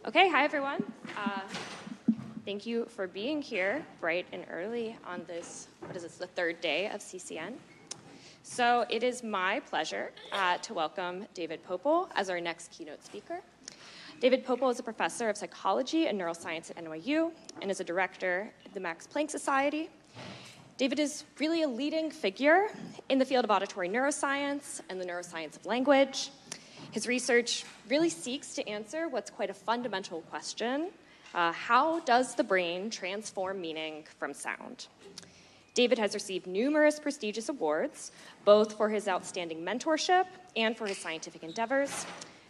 Okay, hi everyone. Thank you for being here bright and early on this, the third day of CCN. So it is my pleasure to welcome David Poeppel as our next keynote speaker. David Poeppel is a professor of psychology and neuroscience at NYU and is a director of the Max Planck Society. David is really a leading figure in the field of auditory neuroscience and the neuroscience of language. His research really seeks to answer what's quite a fundamental question. How does the brain transform meaning from sound? David has received numerous prestigious awards, both for his outstanding mentorship and for his scientific endeavors.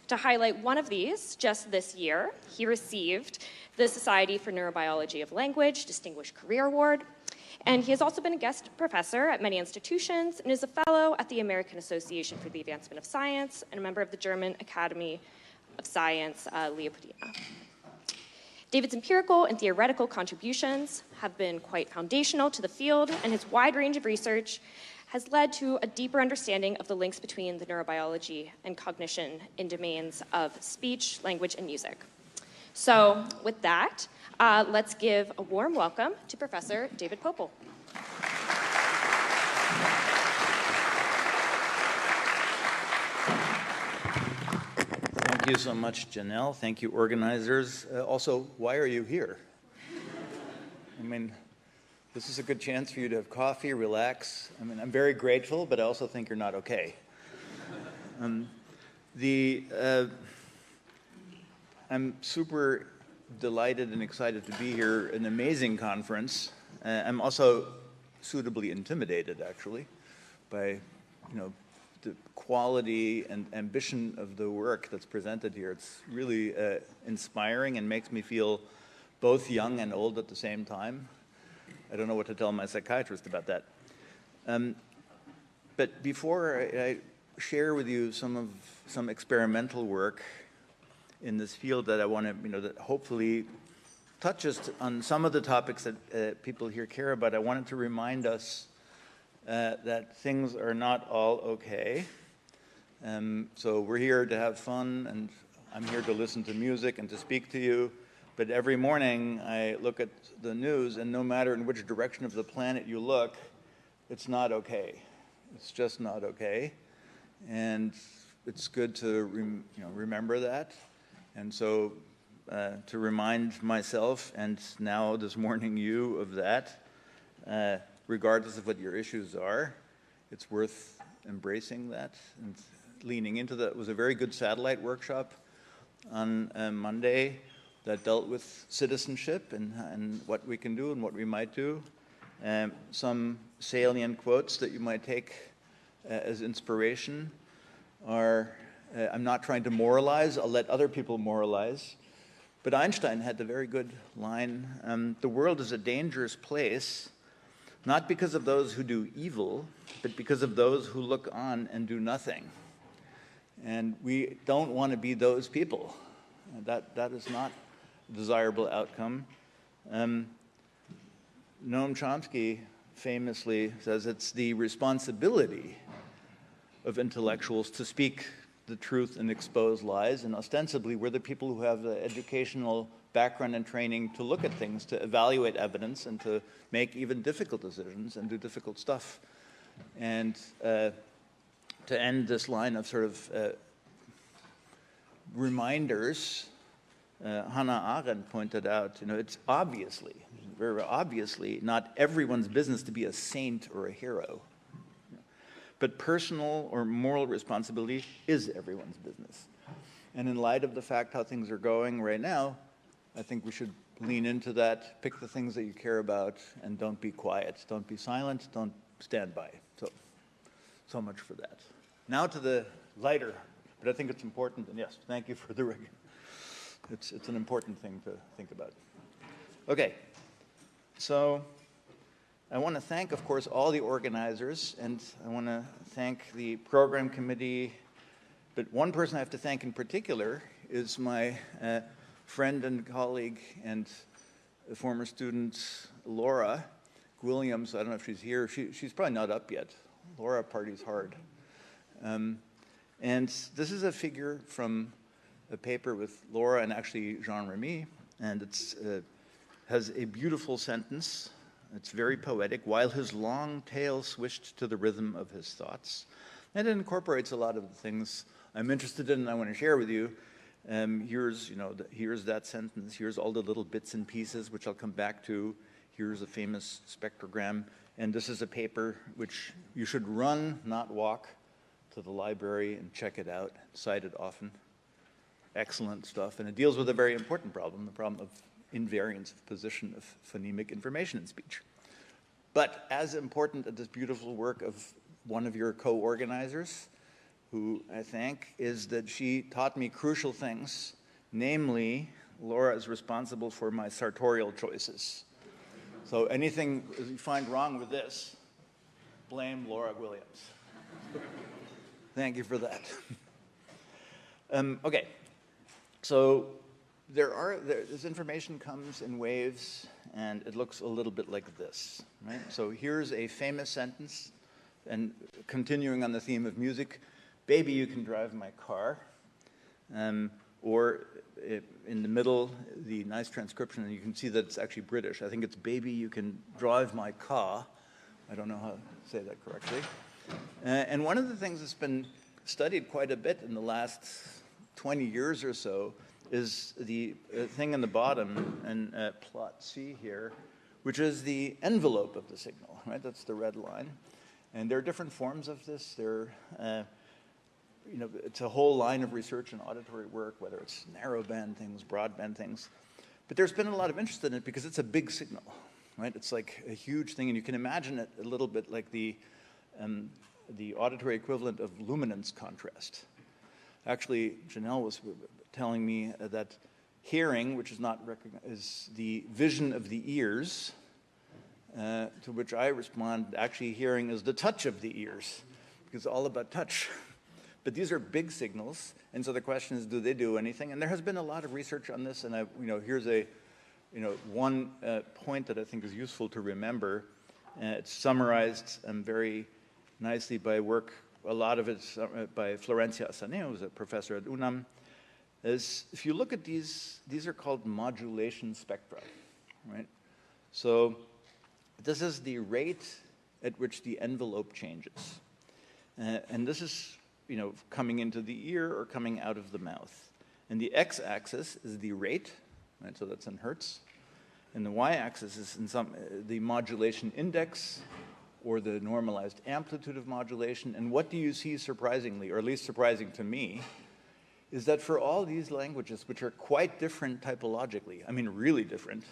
To highlight one of these, just this year, he received the Society for Neurobiology of Language Distinguished Career Award. And he has also been a guest professor at many institutions and is a fellow at the American Association for the Advancement of Science and a member of the German Academy of Science, Leopoldina. David's empirical and theoretical contributions have been quite foundational to the field, and his wide range of research has led to a deeper understanding of the links between the neurobiology and cognition in domains of speech, language, and music. So with that, let's give a warm welcome to Professor David Poeppel. Thank you so much, Janelle. Thank you, organizers. Also, why are you here? I mean, this is a good chance for you to have coffee, relax. I mean, I'm very grateful, but I also think you're not okay. I'm super delighted and excited to be here, an amazing conference. I'm also suitably intimidated, actually, by the quality and ambition of the work that's presented here. It's really inspiring and makes me feel both young and old at the same time. I don't know what to tell my psychiatrist about that. But before I share with you some experimental work in this field that I want to, that hopefully touches on some of the topics that people here care about, I wanted to remind us that things are not all okay. So we're here to have fun, and I'm here to listen to music and to speak to you. But every morning I look at the news, and no matter in which direction of the planet you look, it's not okay. It's just not okay. And it's good to remember that. And so to remind myself, and now this morning you, of that, regardless of what your issues are, it's worth embracing that and leaning into that. It was a very good satellite workshop on Monday that dealt with citizenship and what we can do and what we might do. Some salient quotes that you might take as inspiration are, I'm not trying to moralize, I'll let other people moralize. But Einstein had the very good line, the world is a dangerous place, not because of those who do evil, but because of those who look on and do nothing. And we don't want to be those people. That is not a desirable outcome. Noam Chomsky famously says it's the responsibility of intellectuals to speak the truth and expose lies, and ostensibly we're the people who have the educational background and training to look at things, to evaluate evidence, and to make even difficult decisions and do difficult stuff. And to end this line of sort of reminders, Hannah Arendt pointed out, it's obviously, very obviously, not everyone's business to be a saint or a hero. But personal or moral responsibility is everyone's business. And in light of the fact how things are going right now, I think we should lean into that, pick the things that you care about, and don't be quiet. Don't be silent. Don't stand by. So much for that. Now to the lighter, but I think it's important, and yes, thank you for the rigor. It's an important thing to think about. Okay, so I want to thank, of course, all the organizers, and I want to thank the program committee. But one person I have to thank in particular is my friend and colleague and former student, Laura Williams. I don't know if she's here. She's probably not up yet. Laura parties hard. And this is a figure from a paper with Laura and actually Jean-Remy, and it's has a beautiful sentence. It's very poetic. While his long tail swished to the rhythm of his thoughts. And it incorporates a lot of the things I'm interested in and I want to share with you. Here's that sentence. Here's all the little bits and pieces, which I'll come back to. Here's a famous spectrogram. And this is a paper which you should run, not walk, to the library and check it out, cite it often. Excellent stuff. And it deals with a very important problem, the problem of invariance of position of phonemic information in speech. But as important as this beautiful work of one of your co-organizers, who I thank, is that she taught me crucial things, namely, Laura is responsible for my sartorial choices. So anything you find wrong with this, blame Laura Williams. Thank you for that. Okay, so this information comes in waves, and it looks a little bit like this, right? So here's a famous sentence, and continuing on the theme of music, baby, you can drive my car. Or in the middle, the nice transcription, and you can see that it's actually British. I think it's baby, you can drive my car. I don't know how to say that correctly. And one of the things that's been studied quite a bit in the last 20 years or so is the thing in the bottom, and plot C here, which is the envelope of the signal, right? That's the red line. And there are different forms of this. It's a whole line of research in auditory work, whether it's narrowband things, broadband things. But there's been a lot of interest in it because it's a big signal, right? It's like a huge thing, and you can imagine it a little bit like the auditory equivalent of luminance contrast. Actually, Janelle was telling me that hearing, which is not recognized, is the vision of the ears, to which I respond, actually hearing is the touch of the ears, because it's all about touch. But these are big signals, and so the question is, do they do anything? And there has been a lot of research on this, and here's one point that I think is useful to remember. It's summarized very nicely by work, a lot of it's by Florencia Assaneo, who's a professor at UNAM. Is if you look at these are called modulation spectra, right? So this is the rate at which the envelope changes. And this is coming into the ear or coming out of the mouth. And the x-axis is the rate, right? So that's in hertz. And the y-axis is the modulation index or the normalized amplitude of modulation. And what do you see surprisingly, or at least surprising to me, is that for all these languages, which are quite different typologically, I mean really different,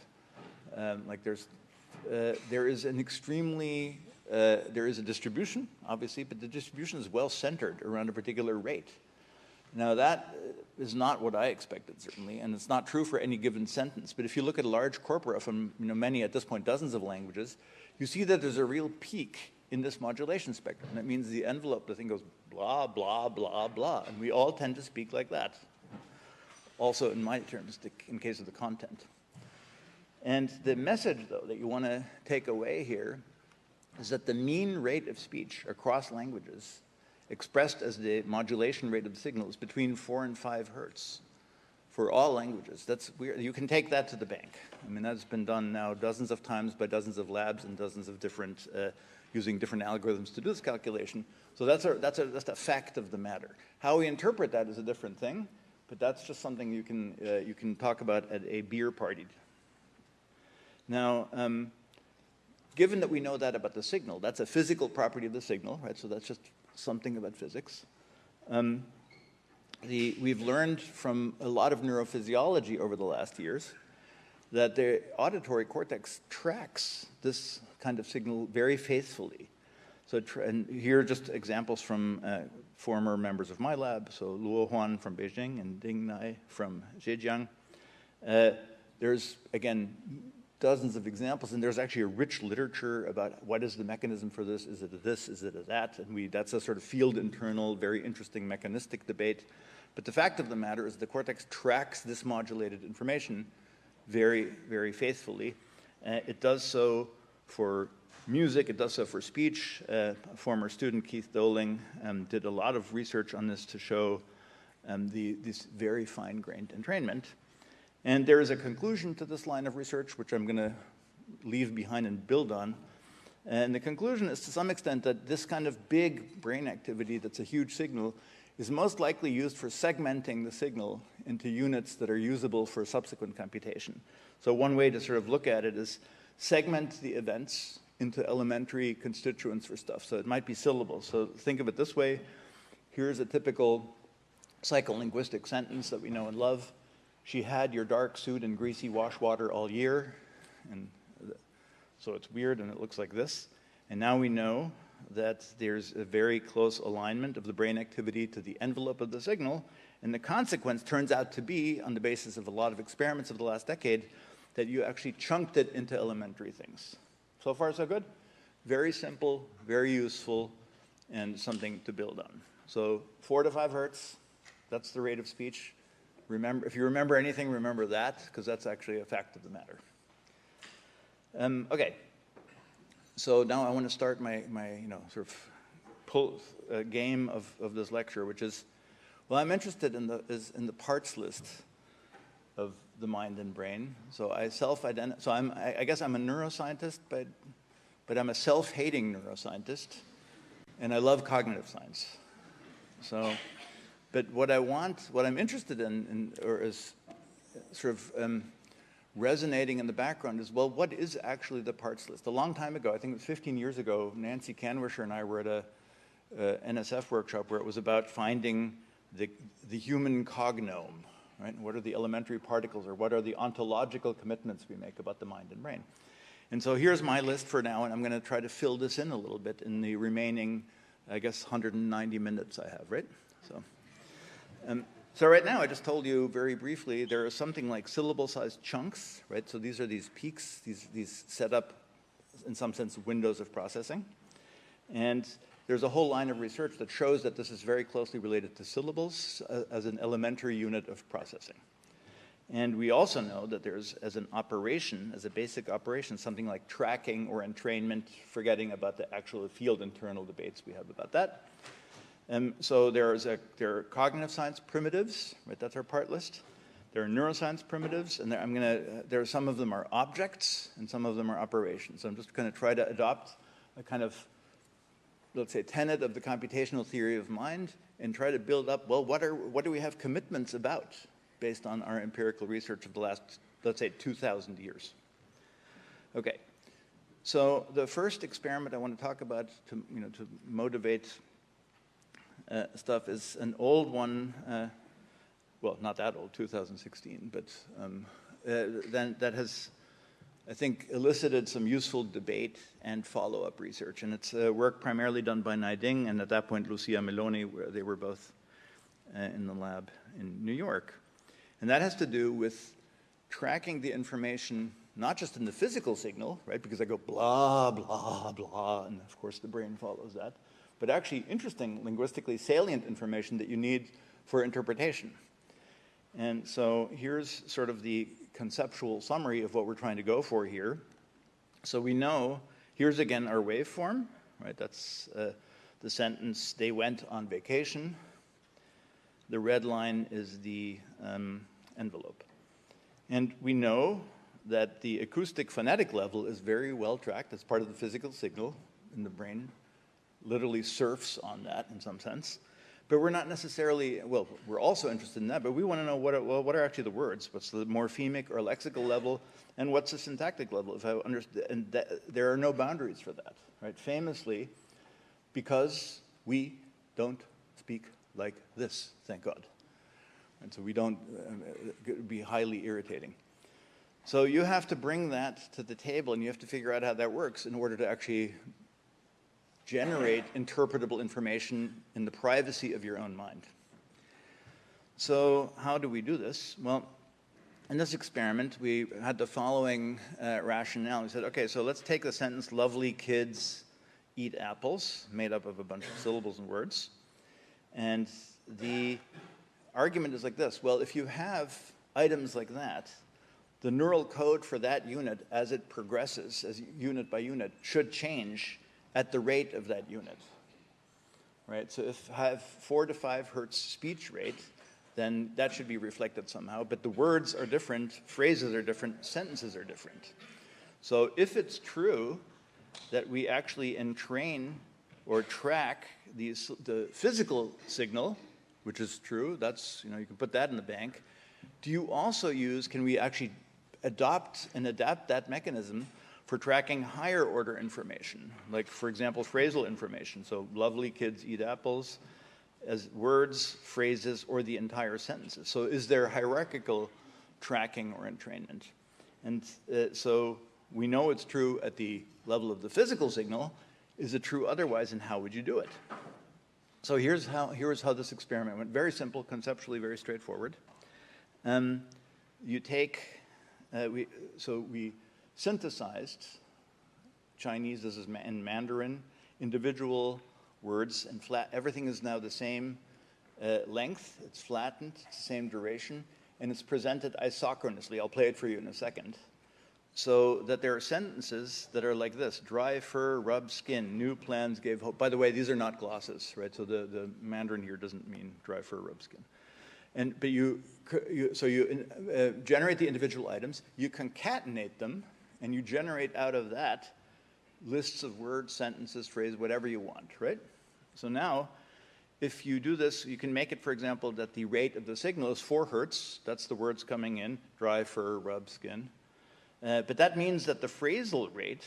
there is an extremely, there is a distribution, obviously, but the distribution is well centered around a particular rate. Now that is not what I expected, certainly, and it's not true for any given sentence, but if you look at a large corpora from many, at this point, dozens of languages, you see that there's a real peak in this modulation spectrum. That means the envelope, the thing goes blah, blah, blah, blah, and we all tend to speak like that. Also in my terms, in case of the content. And the message, though, that you want to take away here is that the mean rate of speech across languages, expressed as the modulation rate of the signal, is between 4 and 5 hertz for all languages. That's weird. You can take that to the bank. I mean, that's been done now dozens of times by dozens of labs and dozens of different, using different algorithms to do this calculation. So that's a fact of the matter. How we interpret that is a different thing, but that's just something you can talk about at a beer party. Now, given that we know that about the signal, that's a physical property of the signal, right? So that's just something about physics. We've learned from a lot of neurophysiology over the last years that the auditory cortex tracks this kind of signal very faithfully. So, and here are just examples from former members of my lab, so Luo Huan from Beijing and Ding Nai from Zhejiang. There's, again, dozens of examples, and there's actually a rich literature about what is the mechanism for this, is it this, is it that, and that's a sort of field internal, very interesting mechanistic debate. But the fact of the matter is the cortex tracks this modulated information very, very faithfully. It does so for music, it does so for speech. A former student, Keith Doling, did a lot of research on this to show this very fine-grained entrainment. And there is a conclusion to this line of research, which I'm going to leave behind and build on. And the conclusion is to some extent that this kind of big brain activity that's a huge signal is most likely used for segmenting the signal into units that are usable for subsequent computation. So one way to sort of look at it is segment the events into elementary constituents for stuff. So it might be syllables. So think of it this way. Here's a typical psycholinguistic sentence that we know and love. She had your dark suit and greasy wash water all year. And so it's weird and it looks like this. And now we know that there's a very close alignment of the brain activity to the envelope of the signal. And the consequence turns out to be, on the basis of a lot of experiments of the last decade, that you actually chunked it into elementary things. So far, so good? Very simple, very useful, and something to build on. So 4 to 5 hertz, that's the rate of speech. Remember, if you remember anything, remember that, because that's actually a fact of the matter. Okay, so now I want to start my sort of game of this lecture, which is, well, I'm interested in the parts list of the mind and brain. So I self-identify. So I guess I'm a neuroscientist, but I'm a self-hating neuroscientist, and I love cognitive science. So. But what I'm interested in or is sort of resonating in the background is, well, what is actually the parts list? A long time ago, I think it was 15 years ago, Nancy Canwisher and I were at a NSF workshop where it was about finding the human cognome, right? What are the elementary particles, or what are the ontological commitments we make about the mind and brain? And so here's my list for now, and I'm going to try to fill this in a little bit in the remaining, I guess, 190 minutes I have, right? So right now, I just told you very briefly, there are something like syllable-sized chunks, right? So these are these peaks, these set up, in some sense, windows of processing. And there's a whole line of research that shows that this is very closely related to syllables as an elementary unit of processing. And we also know that there's, as an operation, as a basic operation, something like tracking or entrainment, forgetting about the actual field internal debates we have about that. So there are cognitive science primitives, right? That's our part list. There are neuroscience primitives, and there are some of them are objects, and some of them are operations. So I'm just going to try to adopt a kind of, let's say, tenet of the computational theory of mind, and try to build up, well, what do we have commitments about based on our empirical research of the last, let's say, 2,000 years? Okay. So the first experiment I want to talk about to motivate stuff is an old one, well, not that old, 2016, but that has, I think, elicited some useful debate and follow-up research. And it's work primarily done by Naiding, and at that point, Lucia Meloni, where they were both in the lab in New York. And that has to do with tracking the information, not just in the physical signal, right, because I go blah, blah, blah, and of course the brain follows that, but actually interesting, linguistically salient information that you need for interpretation. And so here's sort of the conceptual summary of what we're trying to go for here. So we know, here's again our waveform, right? That's the sentence, they went on vacation. The red line is the envelope. And we know that the acoustic phonetic level is very well tracked. It's part of the physical signal in the brain. Literally surfs on that in some sense. But we're not necessarily, well, we're also interested in that, but we want to know what are actually the words? What's the morphemic or lexical level, and what's the syntactic level? If I understand, and there are no boundaries for that, right? Famously, because we don't speak like this, thank God. And so we don't, it would be highly irritating. So you have to bring that to the table, and you have to figure out how that works in order to actually generate interpretable information in the privacy of your own mind. So how do we do this? Well, in this experiment, we had the following rationale. We said, okay, so let's take the sentence, lovely kids eat apples, made up of a bunch of syllables and words. And the argument is like this. Well, if you have items like that, the neural code for that unit, as it progresses, as unit by unit, should change at the rate of that unit, right? So if I have 4 to 5 hertz speech rate, then that should be reflected somehow. But the words are different, phrases are different, sentences are different. So if it's true that we actually entrain or track the physical signal, which is true, that's, you can put that in the bank. Do you also can we actually adopt and adapt that mechanism for tracking higher order information? Like, for example, phrasal information. So lovely kids eat apples, as words, phrases, or the entire sentences. So is there hierarchical tracking or entrainment? And so we know it's true at the level of the physical signal. Is it true otherwise, and how would you do it? So here's how this experiment went. Very simple, conceptually very straightforward. You take, we synthesized Chinese, this is in Mandarin, individual words, and everything is now the same length, it's flattened, it's the same duration, and it's presented isochrenously. I'll play it for you in a second. So that there are sentences that are like this: dry fur, rub skin, new plans gave hope. By the way, these are not glosses, right? So the Mandarin here doesn't mean dry fur, rub skin. But you generate the individual items, you concatenate them, and you generate out of that lists of words, sentences, phrases, whatever you want, right? So now, if you do this, you can make it, for example, that the rate of the signal is 4 hertz. That's the words coming in: dry fur, rub skin. But that means that the phrasal rate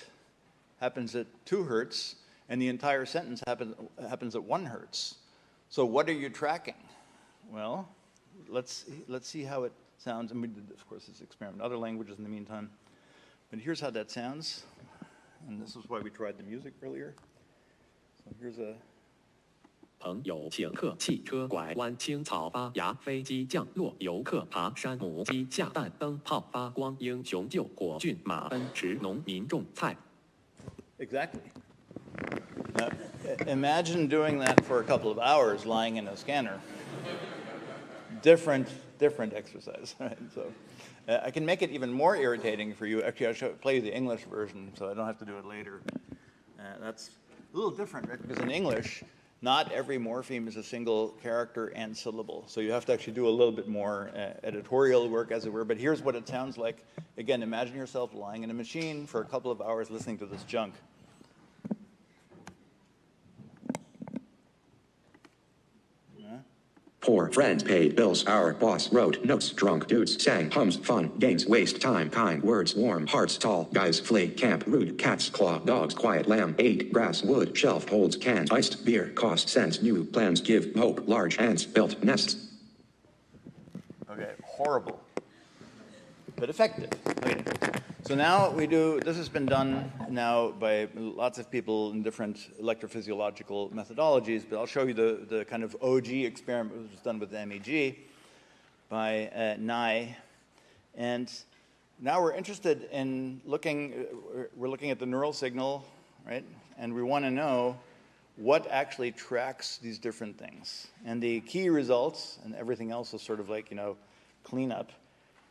happens at 2 hertz, and the entire sentence happens at 1 hertz. So what are you tracking? Well, let's see how it sounds. And we did, of course, this experiment in other languages in the meantime. But here's how that sounds. And this is why we tried the music earlier. So here's a... 朋友请客，汽车拐弯，青草发芽，飞机降落，游客爬山，母鸡下蛋，灯泡发光，英雄救火，骏马奔驰，农民种菜。 Exactly. Now, imagine doing that for a couple of hours lying in a scanner. Different exercise, right? So I can make it even more irritating for you. Actually, I'll play you the English version so I don't have to do it later. That's a little different, right? Because in English, not every morpheme is a single character and syllable. So you have to actually do a little bit more editorial work, as it were. But here's what it sounds like. Again, imagine yourself lying in a machine for a couple of hours listening to this junk. Poor friends paid bills, our boss wrote notes, drunk dudes sang hums, fun, games, waste time, kind words, warm hearts, tall guys, flee, camp, rude, cats, claw, dogs, quiet, lamb, ate, grass, wood, shelf, holds, cans, iced, beer, cost, cents, new plans, give, hope, large ants, built nests. Okay, horrible, but effective. Okay. So now this has been done now by lots of people in different electrophysiological methodologies, but I'll show you the kind of OG experiment which was done with MEG by Nye. And now we're interested in we're looking at the neural signal, right? And we want to know what actually tracks these different things. And the key results, and everything else is sort of like, cleanup,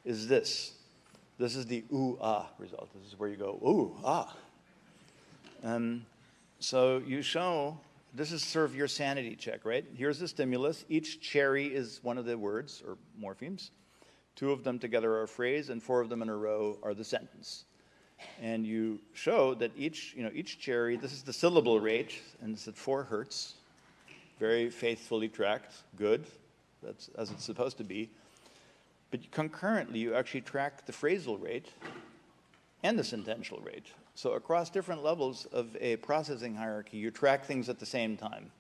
is this. This is the ooh-ah result. This is where you go, ooh-ah. So you show, this is sort of your sanity check, right? Here's the stimulus. Each cherry is one of the words, or morphemes. 2 of them together are a phrase, and 4 of them in a row are the sentence. And you show that each cherry, this is the syllable rate, and it's at 4 hertz. Very faithfully tracked, good. That's as it's supposed to be. But concurrently, you actually track the phrasal rate and the sentential rate. So across different levels of a processing hierarchy, you track things at the same time.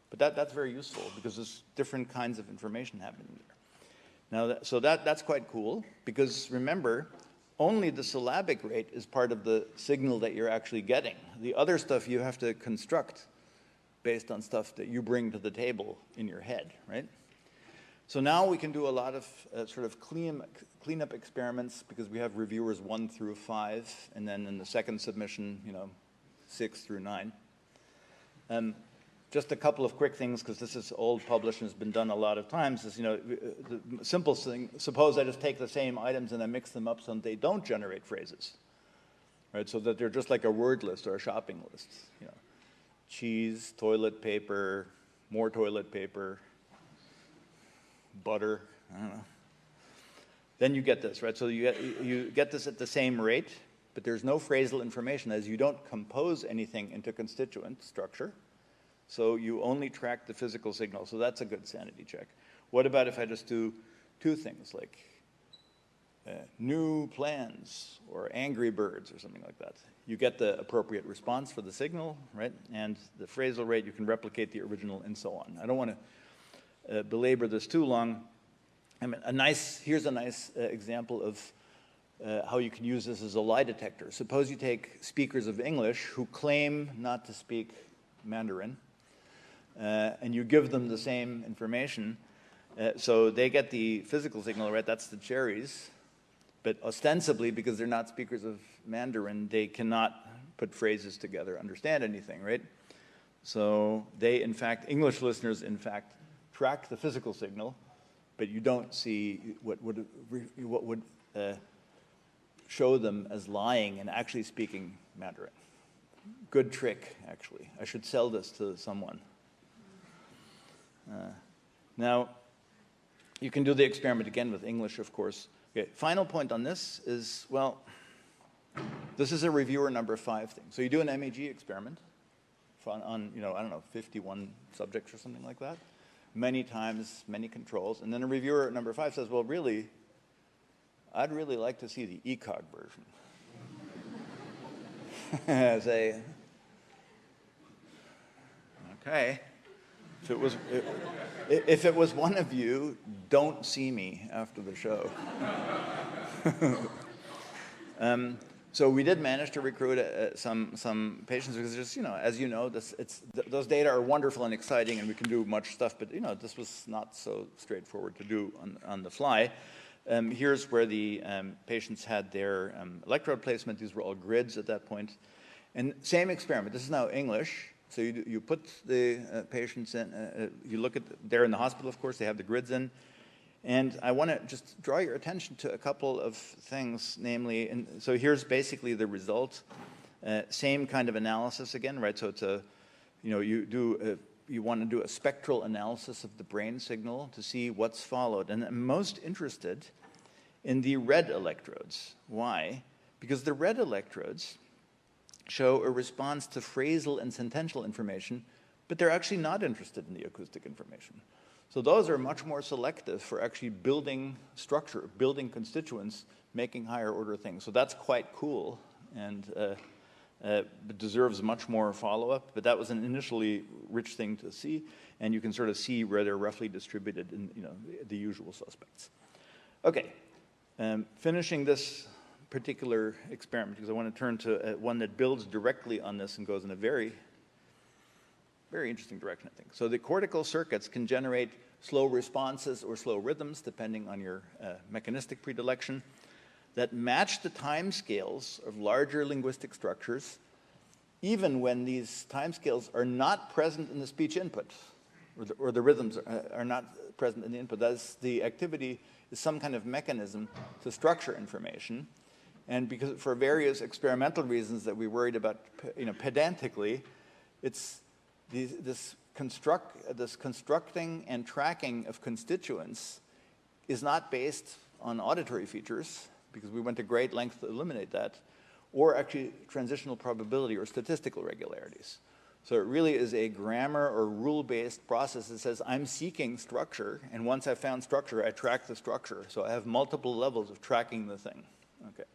But that's very useful because there's different kinds of information happening there. Now, that's quite cool because remember, only the syllabic rate is part of the signal that you're actually getting. The other stuff you have to construct based on stuff that you bring to the table in your head, right? So now we can do a lot of sort of cleanup experiments because we have reviewers 1 through 5, and then in the second submission, 6 through 9. Just a couple of quick things, because this is old, published, and has been done a lot of times, is, the simple thing, suppose I just take the same items and I mix them up so that they don't generate phrases, right? So that they're just like a word list or a shopping list. Cheese, toilet paper, more toilet paper, butter, I don't know. Then you get this, right? So you get this at the same rate, but there's no phrasal information as you don't compose anything into constituent structure. So you only track the physical signal. So that's a good sanity check. What about if I just do two things, like new plans or angry birds or something like that? You get the appropriate response for the signal, right? And the phrasal rate, you can replicate the original and so on. I don't want to belabor this too long. I mean, here's a nice example of how you can use this as a lie detector. Suppose you take speakers of English who claim not to speak Mandarin, and you give them the same information. So they get the physical signal, right? That's the cherries. But ostensibly, because they're not speakers of Mandarin, they cannot put phrases together, understand anything, right? So they, in fact, English listeners, in fact, track the physical signal, but you don't see what would show them as lying and actually speaking Mandarin. Good trick, actually. I should sell this to someone. Now, you can do the experiment again with English, of course. Okay, final point on this is, well, this is a reviewer number 5 thing. So you do an MEG experiment on, I don't know, 51 subjects or something like that. Many times, many controls. And then a reviewer number 5 says, well, really, I'd really like to see the ECOG version. Say, okay. If it was one of you, don't see me after the show. So we did manage to recruit some patients because just, as you know, those data are wonderful and exciting and we can do much stuff, but this was not so straightforward to do on the fly. Here's where the patients had their electrode placement. These were all grids at that point. And same experiment. This is now English. So you put the patients in, you look at, they're in the hospital, of course, they have the grids in. And I want to just draw your attention to a couple of things, namely, and so here's basically the result. Same kind of analysis again, right? So it's you want to do a spectral analysis of the brain signal to see what's followed. And I'm most interested in the red electrodes. Why? Because the red electrodes show a response to phrasal and sentential information, but they're actually not interested in the acoustic information. So those are much more selective for actually building structure, building constituents, making higher order things. So that's quite cool and deserves much more follow-up, but that was an initially rich thing to see, and you can sort of see where they're roughly distributed in the usual suspects. Okay, finishing this particular experiment, because I want to turn to one that builds directly on this and goes in a very, very interesting direction, I think. So the cortical circuits can generate slow responses or slow rhythms, depending on your mechanistic predilection, that match the time scales of larger linguistic structures, even when these time scales are not present in the speech input, or the rhythms are not present in the input. That is, the activity is some kind of mechanism to structure information. And because for various experimental reasons that we worried about, pedantically, it's this constructing and tracking of constituents is not based on auditory features, because we went to great lengths to eliminate that, or actually transitional probability or statistical regularities. So it really is a grammar or rule-based process that says I'm seeking structure, and once I've found structure, I track the structure. So I have multiple levels of tracking the thing. Okay.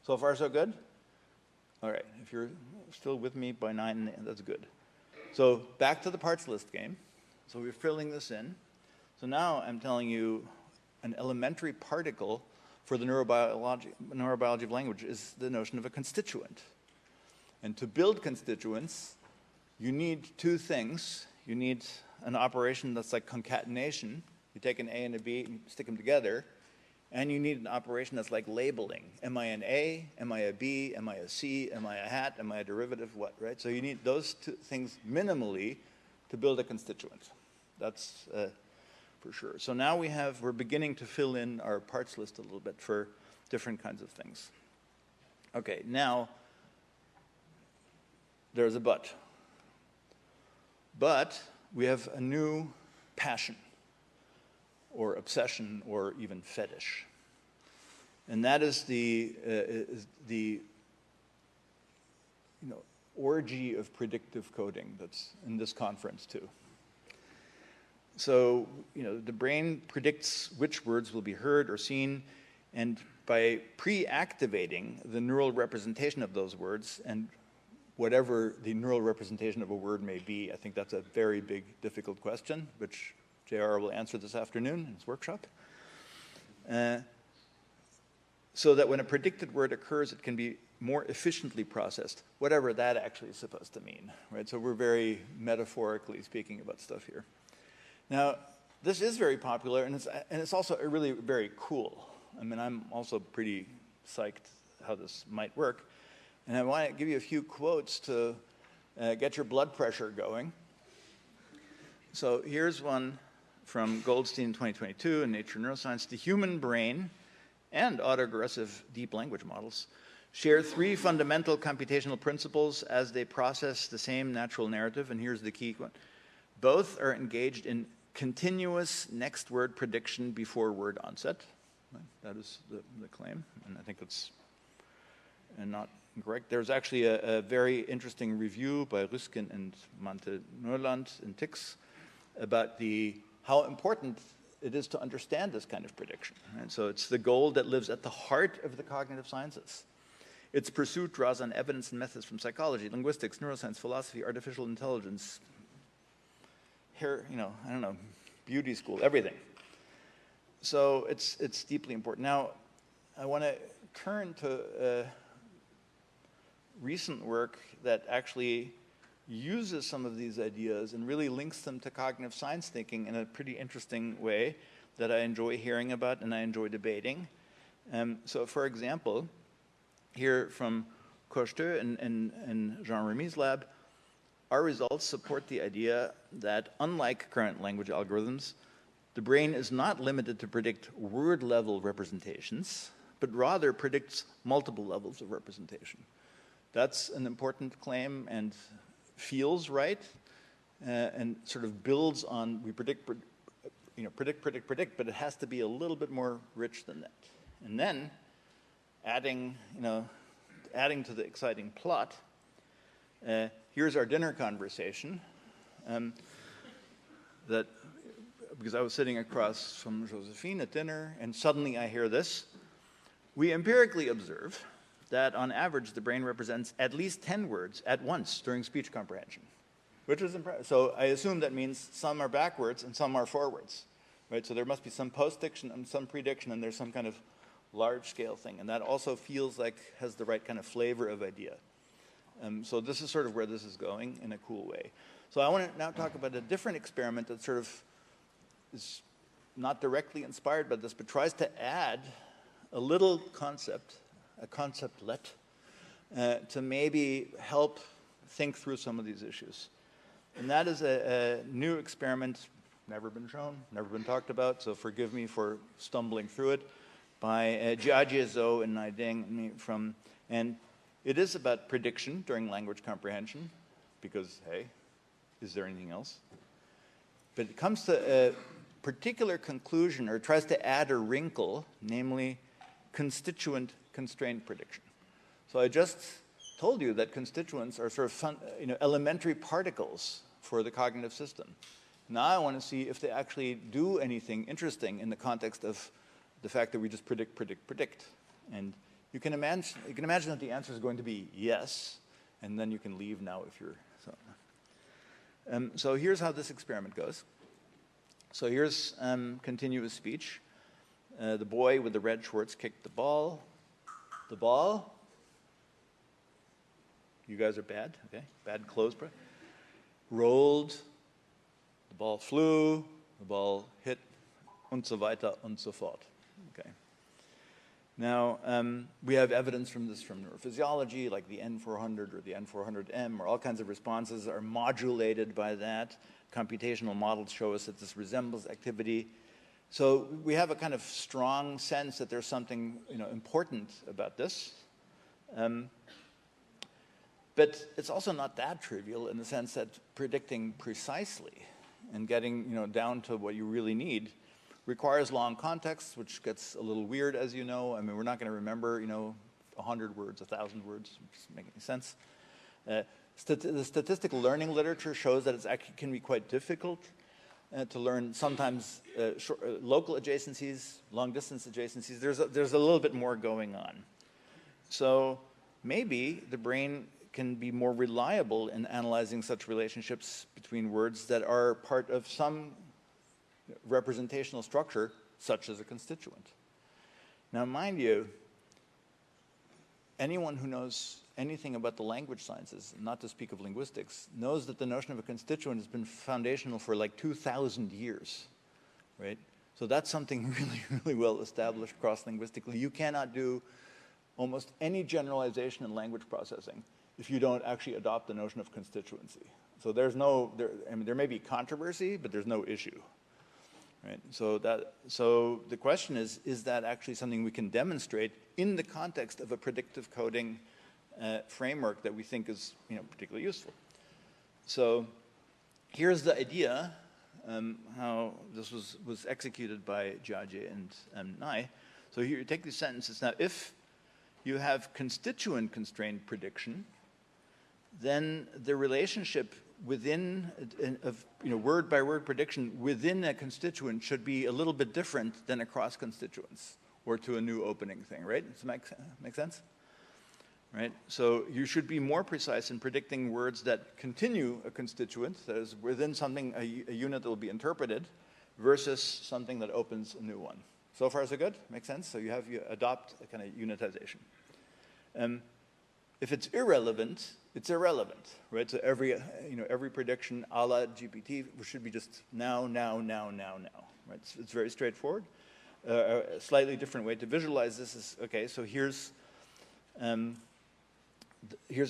So far, so good? All right, if you're still with me by 9, that's good. So back to the parts list game. So we're filling this in. So now I'm telling you an elementary particle for the neurobiology of language is the notion of a constituent. And to build constituents, you need two things. You need an operation that's like concatenation. You take an A and a B and stick them together. And you need an operation that's like labeling. Am I an A? Am I a B? Am I a C? Am I a hat? Am I a derivative? What, right? So you need those two things minimally to build a constituent. That's for sure. So now we're beginning to fill in our parts list a little bit for different kinds of things. Okay, now there's a but. But we have a new passion, or obsession, or even fetish. And that is the orgy of predictive coding that's in this conference too. So, the brain predicts which words will be heard or seen, and by pre-activating the neural representation of those words, and whatever the neural representation of a word may be, I think that's a very big, difficult question, which JR will answer this afternoon in his workshop. So that when a predicted word occurs, it can be more efficiently processed, whatever that actually is supposed to mean, right? So we're very metaphorically speaking about stuff here. Now, this is very popular, and it's also really very cool. I mean, I'm also pretty psyched how this might work. And I want to give you a few quotes to get your blood pressure going. So here's one from Goldstein 2022 in Nature Neuroscience. The human brain and autoaggressive deep language models share three fundamental computational principles as they process the same natural narrative, and here's the key one. Both are engaged in continuous next word prediction before word onset. That is the claim, and I think it's not incorrect. There's actually a very interesting review by Ruskin and Monte-Neuland in TICS about how important it is to understand this kind of prediction. Right? So it's the goal that lives at the heart of the cognitive sciences. Its pursuit draws on evidence and methods from psychology, linguistics, neuroscience, philosophy, artificial intelligence, beauty school, everything. So it's deeply important. Now, I want to turn to recent work that actually uses some of these ideas and really links them to cognitive science thinking in a pretty interesting way that I enjoy hearing about and I enjoy debating. So, for example, here from Cocheteux and Jean-Remy's lab, our results support the idea that, unlike current language algorithms, the brain is not limited to predict word-level representations, but rather predicts multiple levels of representation. That's an important claim and feels right, and sort of builds on, we predict, but it has to be a little bit more rich than that. And then, adding to the exciting plot, here's our dinner conversation, because I was sitting across from Josephine at dinner, and suddenly I hear this. We empirically observe that on average the brain represents at least 10 words at once during speech comprehension, which is impressive. So I assume that means some are backwards and some are forwards, right? So there must be some post-diction and some prediction, and there's some kind of large-scale thing, and that also feels like has the right kind of flavor of idea. So this is sort of where this is going in a cool way. So I want to now talk about a different experiment that sort of is not directly inspired by this, but tries to add a little concept, a conceptlet, to maybe help think through some of these issues. And that is a new experiment, never been shown, never been talked about, so forgive me for stumbling through it, by Jiajie Zhou and Nai Ding and it is about prediction during language comprehension, because, hey, is there anything else? But it comes to a particular conclusion, or tries to add a wrinkle, namely constituent constraint prediction. So I just told you that constituents are sort of elementary particles for the cognitive system. Now I want to see if they actually do anything interesting in the context of the fact that we just predict. And you can imagine that the answer is going to be yes, and then you can leave now if you're so. So here's how this experiment goes. So here's continuous speech. The boy with the red shorts kicked the ball. The ball, you guys are bad, okay? Bad clothes, rolled, the ball flew, the ball hit, und so weiter und so fort, okay? Now, we have evidence from this from neurophysiology, like the N400 or the N400M, or all kinds of responses are modulated by that. Computational models show us that this resembles activity. So we have a kind of strong sense that there's something important about this. But it's also not that trivial in the sense that predicting precisely and getting down to what you really need requires long context, which gets a little weird, as you know. I mean, we're not going to remember, 100 words, 1,000 words, doesn't make any sense. The statistical learning literature shows that it actually can be quite difficult to learn sometimes local adjacencies, long-distance adjacencies. There's a little bit more going on. So maybe the brain can be more reliable in analyzing such relationships between words that are part of some representational structure, such as a constituent. Now, mind you, anyone who knows anything about the language sciences, not to speak of linguistics, knows that the notion of a constituent has been foundational for like 2,000 years, right? So that's something really, really well established cross-linguistically. You cannot do almost any generalization in language processing if you don't actually adopt the notion of constituency. So there may be controversy, but there's no issue. Right? So the question is that actually something we can demonstrate in the context of a predictive coding framework that we think is particularly useful? So here's the idea, how this was executed by Jiajie and Nai. So here you take these sentences. Now, if you have constituent constrained prediction, then the relationship within word by word prediction within a constituent should be a little bit different than across constituents or to a new opening thing, right? Does that make sense? Right? So you should be more precise in predicting words that continue a constituent, that is within something, a unit that will be interpreted, versus something that opens a new one. So far, so good? Make sense? So you adopt a kind of unitization. If it's irrelevant, right? So every prediction a la GPT should be just now, right? It's very straightforward. A slightly different way to visualize this is, okay, so here's the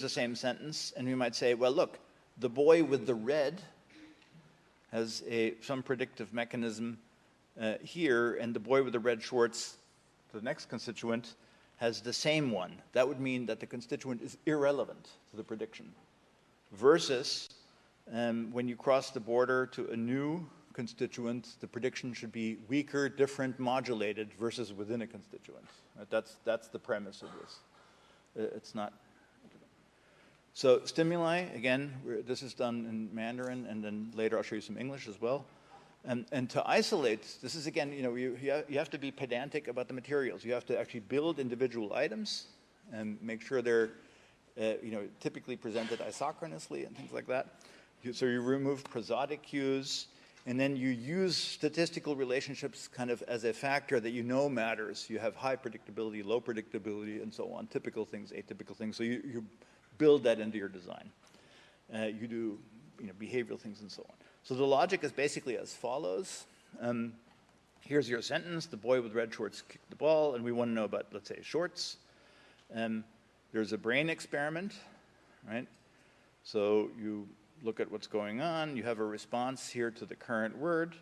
same sentence, and we might say, well, look, the boy with the red has some predictive mechanism here, and the boy with the red shorts, the next constituent, has the same one. That would mean that the constituent is irrelevant to the prediction. Versus when you cross the border to a new constituent, the prediction should be weaker, different, modulated, versus within a constituent. Right? That's the premise of this. It's not. So stimuli, again, this is done in Mandarin, and then later I'll show you some English as well. And to isolate, this is again, you have to be pedantic about the materials. You have to actually build individual items and make sure they're, typically presented isochronously and things like that. So you remove prosodic cues, and then you use statistical relationships kind of as a factor that matters. You have high predictability, low predictability, and so on. Typical things, atypical things. So you build that into your design. You do, behavioral things and so on. So the logic is basically as follows. Here's your sentence. The boy with red shorts kicked the ball, and we want to know about, let's say, shorts. There's a brain experiment, right? So you look at what's going on. You have a response here to the current word.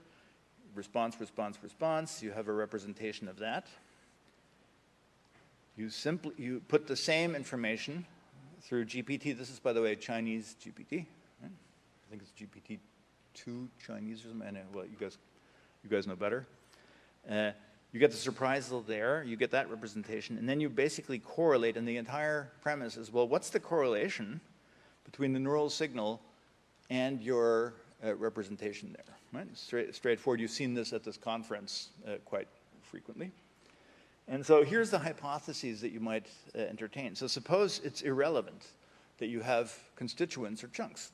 Response, response, response. You have a representation of that. You put the same information through GPT. This is, by the way, Chinese GPT. Right? I think it's GPT-2 Chinese or something. Well, you guys know better. You get the surprisal there. You get that representation, and then you basically correlate. And the entire premise is, well, what's the correlation between the neural signal and your representation there? Right? Straightforward. You've seen this at this conference quite frequently. And so here's the hypotheses that you might entertain. So suppose it's irrelevant that you have constituents or chunks.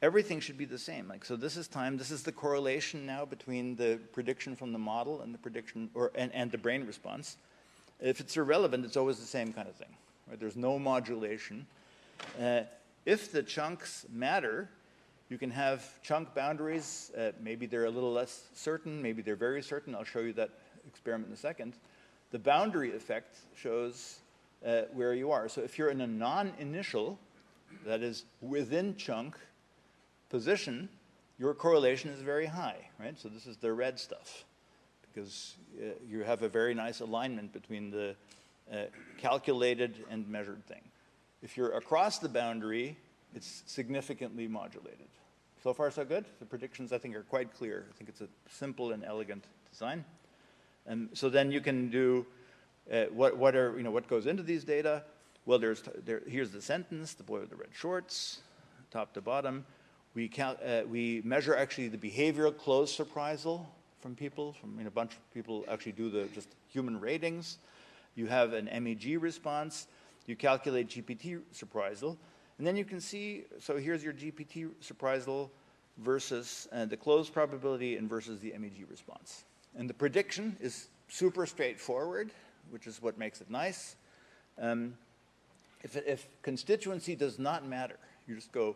Everything should be the same. So this is time. This is the correlation now between the prediction from the model and the prediction and the brain response. If it's irrelevant, it's always the same kind of thing. Right? There's no modulation. If the chunks matter, you can have chunk boundaries. Maybe they're a little less certain. Maybe they're very certain. I'll show you that experiment in a second. The boundary effect shows where you are. So if you're in a non-initial, that is within chunk position, your correlation is very high, right? So this is the red stuff, because you have a very nice alignment between the calculated and measured thing. If you're across the boundary, it's significantly modulated. So far, so good. The predictions, I think, are quite clear. I think it's a simple and elegant design. So then you can do what goes into these data. Well, here's the sentence, the boy with the red shorts, top to bottom. We measure actually the behavioral close surprisal from people. A bunch of people actually do the just human ratings. You have an MEG response. You calculate GPT surprisal. And then you can see, so here's your GPT surprisal versus the close probability and versus the MEG response. And the prediction is super straightforward, which is what makes it nice. If constituency does not matter, you just go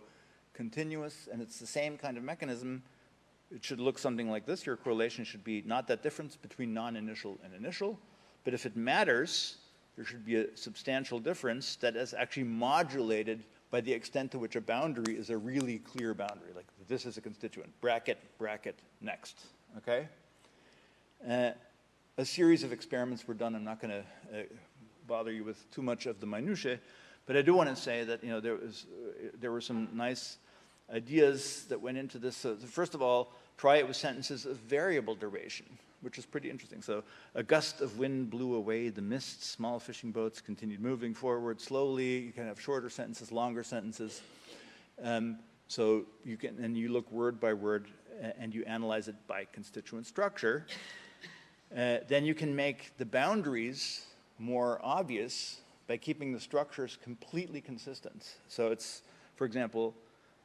continuous, and it's the same kind of mechanism, it should look something like this. Your correlation should be not that difference between non-initial and initial, but if it matters, there should be a substantial difference that is actually modulated by the extent to which a boundary is a really clear boundary, like this is a constituent, bracket, bracket, next, okay? A series of experiments were done. I'm not going to bother you with too much of the minutiae, but I do want to say that there were some nice ideas that went into this. So first of all, try it with sentences of variable duration, which is pretty interesting. So a gust of wind blew away the mist, small fishing boats continued moving forward slowly. You can have shorter sentences, longer sentences. So you can, and you look word by word and you analyze it by constituent structure. Then you can make the boundaries more obvious by keeping the structures completely consistent. So it's, for example,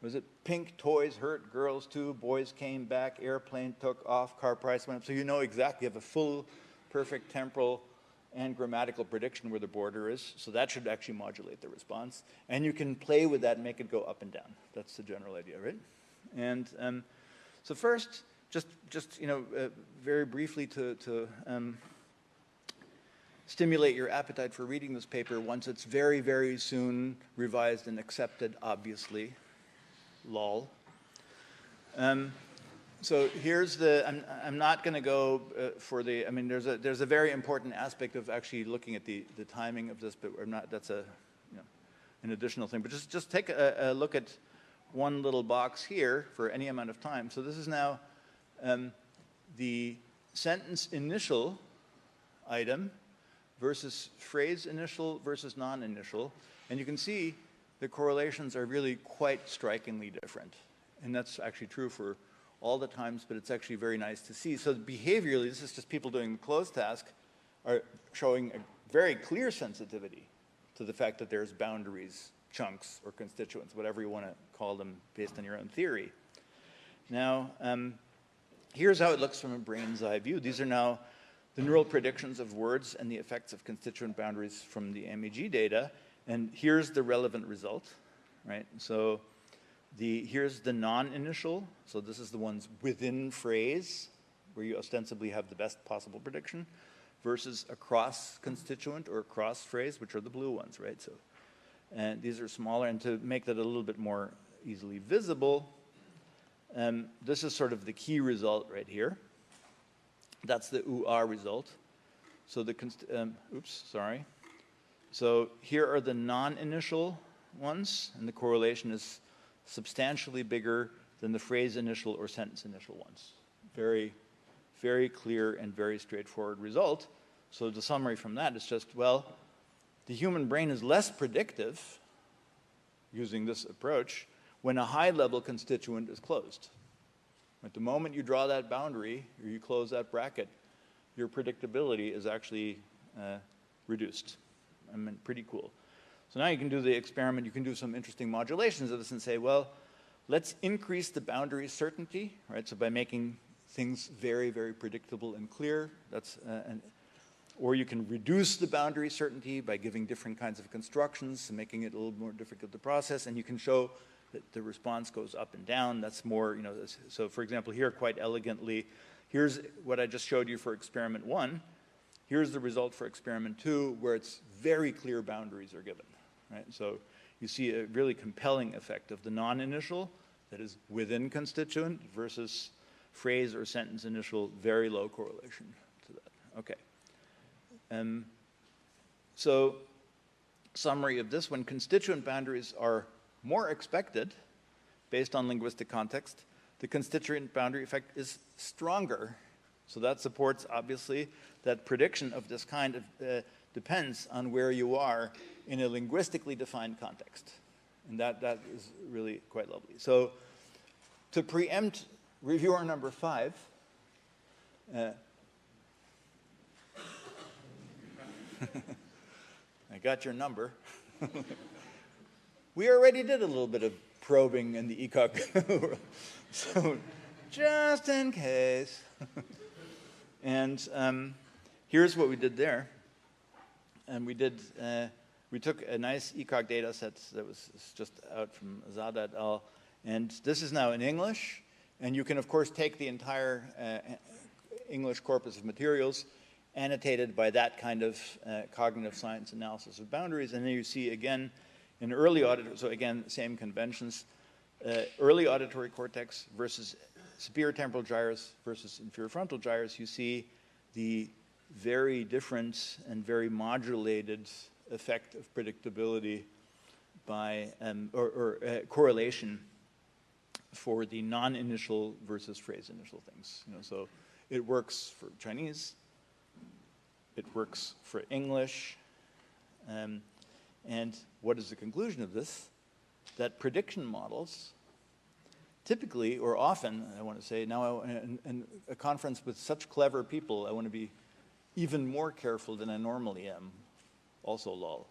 was it pink toys hurt girls too, boys came back, airplane took off, car price went up. So you know exactly, you have a full, perfect temporal and grammatical prediction where the border is. So that should actually modulate the response. And you can play with that and make it go up and down. That's the general idea, right? And so first, just very briefly to stimulate your appetite for reading this paper once it's very, very soon revised and accepted, obviously. Lol. So here's the, I'm not going to go for the, I mean, there's a very important aspect of actually looking at the timing of this, but we're not, that's an additional thing. But just take a look at one little box here for any amount of time. So this is now the sentence initial item versus phrase initial versus non-initial. And you can see the correlations are really quite strikingly different. And that's actually true for all the times, but it's actually very nice to see. So behaviorally, this is just people doing the close task are showing a very clear sensitivity to the fact that there's boundaries, chunks, or constituents, whatever you want to call them based on your own theory. Now, here's how it looks from a brain's eye view. These are now the neural predictions of words and the effects of constituent boundaries from the MEG data. And here's the relevant result, right? So here's the non-initial. So this is the ones within phrase, where you ostensibly have the best possible prediction, versus a cross-constituent or cross-phrase, which are the blue ones, right? So, and these are smaller. And to make that a little bit more easily visible, this is sort of the key result right here. That's the OOR result. So the, oops, sorry. So here are the non-initial ones, and the correlation is substantially bigger than the phrase initial or sentence initial ones. Very, very clear and very straightforward result. So the summary from that is just, well, the human brain is less predictive using this approach when a high-level constituent is closed. At the moment you draw that boundary, or you close that bracket, your predictability is actually reduced. I mean, pretty cool. So now you can do the experiment. You can do some interesting modulations of this and say, well, let's increase the boundary certainty, right? So by making things very, very predictable and clear, that's, or you can reduce the boundary certainty by giving different kinds of constructions and making it a little more difficult to process, and you can show that the response goes up and down. That's more, so for example, here quite elegantly, here's what I just showed you for experiment 1. Here's the result for experiment 2, where it's very clear boundaries are given, right? So you see a really compelling effect of the non-initial, that is within constituent, versus phrase or sentence initial, very low correlation to that. Okay. So summary of this, when constituent boundaries are more expected, based on linguistic context, the constituent boundary effect is stronger. So that supports, obviously, that prediction of this kind depends on where you are in a linguistically defined context. And that is really quite lovely. So to preempt reviewer number 5, I got your number. We already did a little bit of probing in the ECOG world. So just in case. And here's what we did there. And we took a nice ECOG data set that was just out from Zada et al. And this is now in English. And you can, of course, take the entire English corpus of materials annotated by that kind of cognitive science analysis of boundaries. And then you see, again, in early auditory, so again, same conventions, early auditory cortex versus superior temporal gyrus versus inferior frontal gyrus, you see the very different and very modulated effect of predictability by, correlation for the non-initial versus phrase initial things. So it works for Chinese, it works for English, and what is the conclusion of this? That prediction models typically, or often, I want to say, now in a conference with such clever people, I want to be even more careful than I normally am, also lol.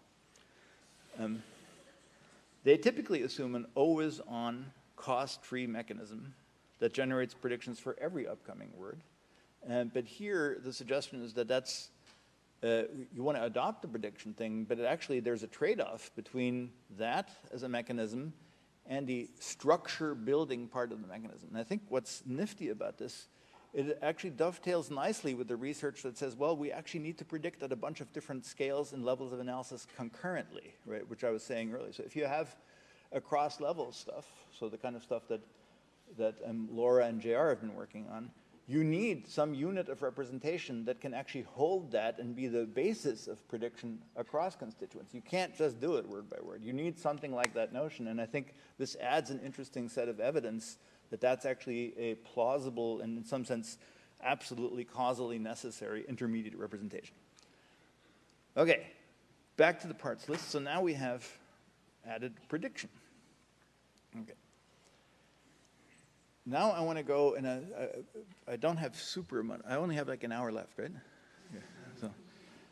They typically assume an always-on, cost-free mechanism that generates predictions for every upcoming word. But here, the suggestion is that that's, you want to adopt the prediction thing, but actually there's a trade-off between that as a mechanism and the structure building part of the mechanism. And I think what's nifty about this, it actually dovetails nicely with the research that says, well, we actually need to predict at a bunch of different scales and levels of analysis concurrently, right, which I was saying earlier. So if you have across-level stuff, so the kind of stuff that Laura and JR have been working on, you need some unit of representation that can actually hold that and be the basis of prediction across constituents. You can't just do it word by word. You need something like that notion, and I think this adds an interesting set of evidence that that's actually a plausible and in some sense absolutely causally necessary intermediate representation. Okay, back to the parts list. So now we have added prediction. Okay. Now I want to go in I don't have super much, I only have like an hour left, right? Yeah. So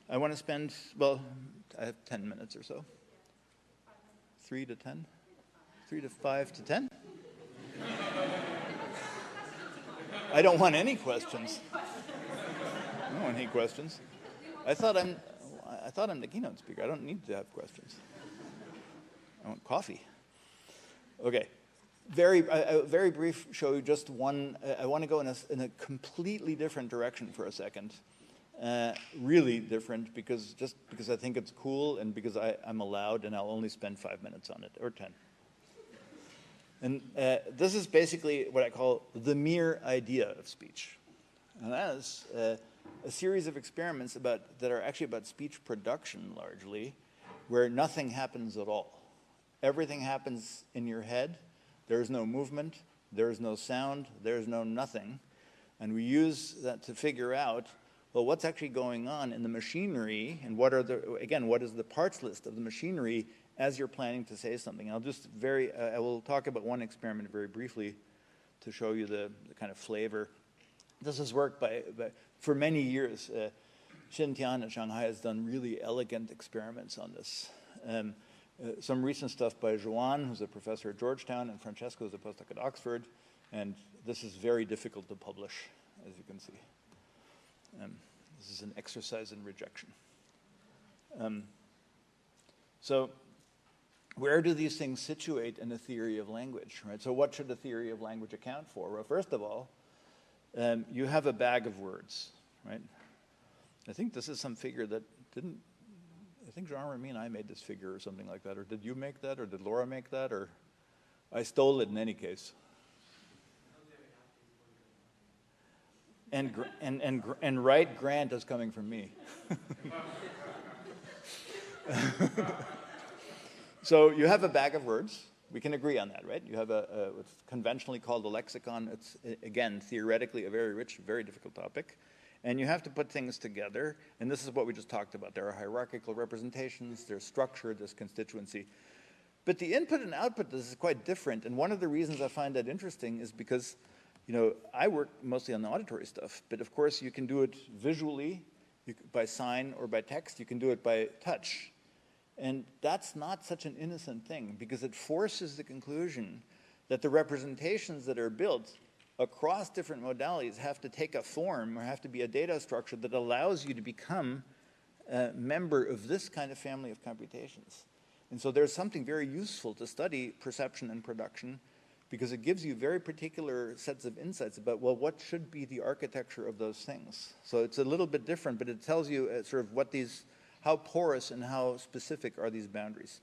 I want to spend, well, I have 10 minutes or so. 3 to 10? 3 to 5 to 10? I don't want any questions. I don't want any questions. I thought I'm the keynote speaker. I don't need to have questions. I want coffee. Okay. Very brief show you just one. I want to go in a completely different direction for a second. Really different because I think it's cool and because I'm allowed and I'll only spend 5 minutes on it, or 10. And this is basically what I call the mere idea of speech. And that is a series of experiments that are actually about speech production largely, where nothing happens at all. Everything happens in your head. There's no movement, there's no sound, there's no nothing. And we use that to figure out, well, what's actually going on in the machinery and what is the parts list of the machinery as you're planning to say something. I'll just I will talk about one experiment very briefly to show you the kind of flavor. This is work for many years. Xin Tian at Shanghai has done really elegant experiments on this. Some recent stuff by Joan, who's a professor at Georgetown, and Francesco, who's a postdoc at Oxford. And this is very difficult to publish, as you can see. This is an exercise in rejection. So where do these things situate in a theory of language, right? So what should a theory of language account for? Well, first of all, you have a bag of words, right? I think this is some figure that I think Jean-Remy and I made this figure or something like that. Or did you make that? Or did Laura make that? Or I stole it in any case. And right grant is coming from me. So you have a bag of words, we can agree on that, right? You have what's conventionally called a lexicon. It's, again, theoretically a very rich, very difficult topic. And you have to put things together, and this is what we just talked about. There are hierarchical representations, there's structure, there's constituency. But the input and output, this is quite different, and one of the reasons I find that interesting is because, you know, I work mostly on the auditory stuff, but of course you can do it visually, by sign or by text, you can do it by touch. And that's not such an innocent thing, because it forces the conclusion that the representations that are built across different modalities have to take a form or have to be a data structure that allows you to become a member of this kind of family of computations. And so there's something very useful to study perception and production, because it gives you very particular sets of insights about, well, what should be the architecture of those things. So it's a little bit different, but it tells you sort of what these, how porous and how specific are these boundaries.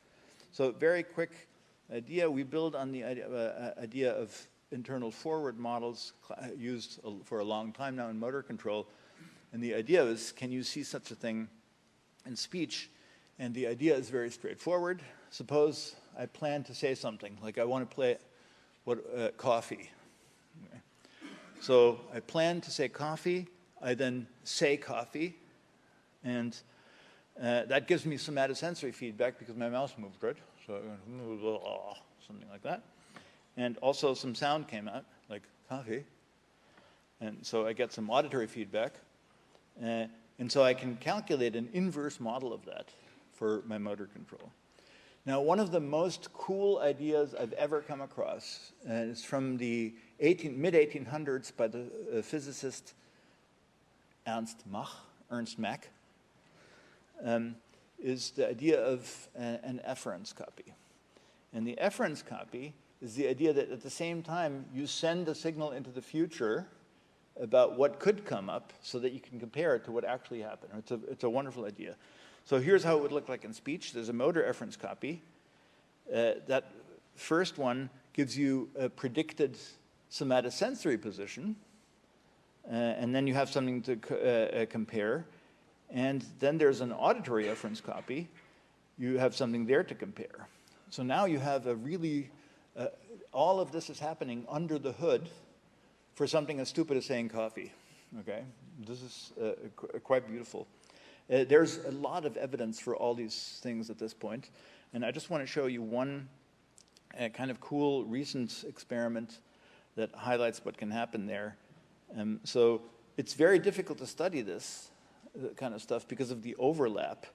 So very quick idea, we build on the idea of internal forward models used for a long time now in motor control. And the idea is, can you see such a thing in speech? And the idea is very straightforward. Suppose I plan to say something, like I want to play coffee. Okay. So I plan to say coffee, I then say coffee, and that gives me somatosensory feedback because my mouse moved, right? So something like that. And also some sound came out, like coffee. And so I get some auditory feedback. And so I can calculate an inverse model of that for my motor control. Now, one of the most cool ideas I've ever come across is from the mid-1800s by the physicist Ernst Mach, is the idea of an efference copy. And the efference copy is the idea that at the same time you send a signal into the future about what could come up so that you can compare it to what actually happened. It's a wonderful idea. So here's how it would look like in speech. There's a motor efference copy. That first one gives you a predicted somatosensory position, and then you have something to compare. And then there's an auditory efference copy. You have something there to compare. So now you have a really, all of this is happening under the hood for something as stupid as saying coffee, okay? This is quite beautiful. There's a lot of evidence for all these things at this point, and I just want to show you one kind of cool recent experiment that highlights what can happen there. So it's very difficult to study this kind of stuff because of the overlap.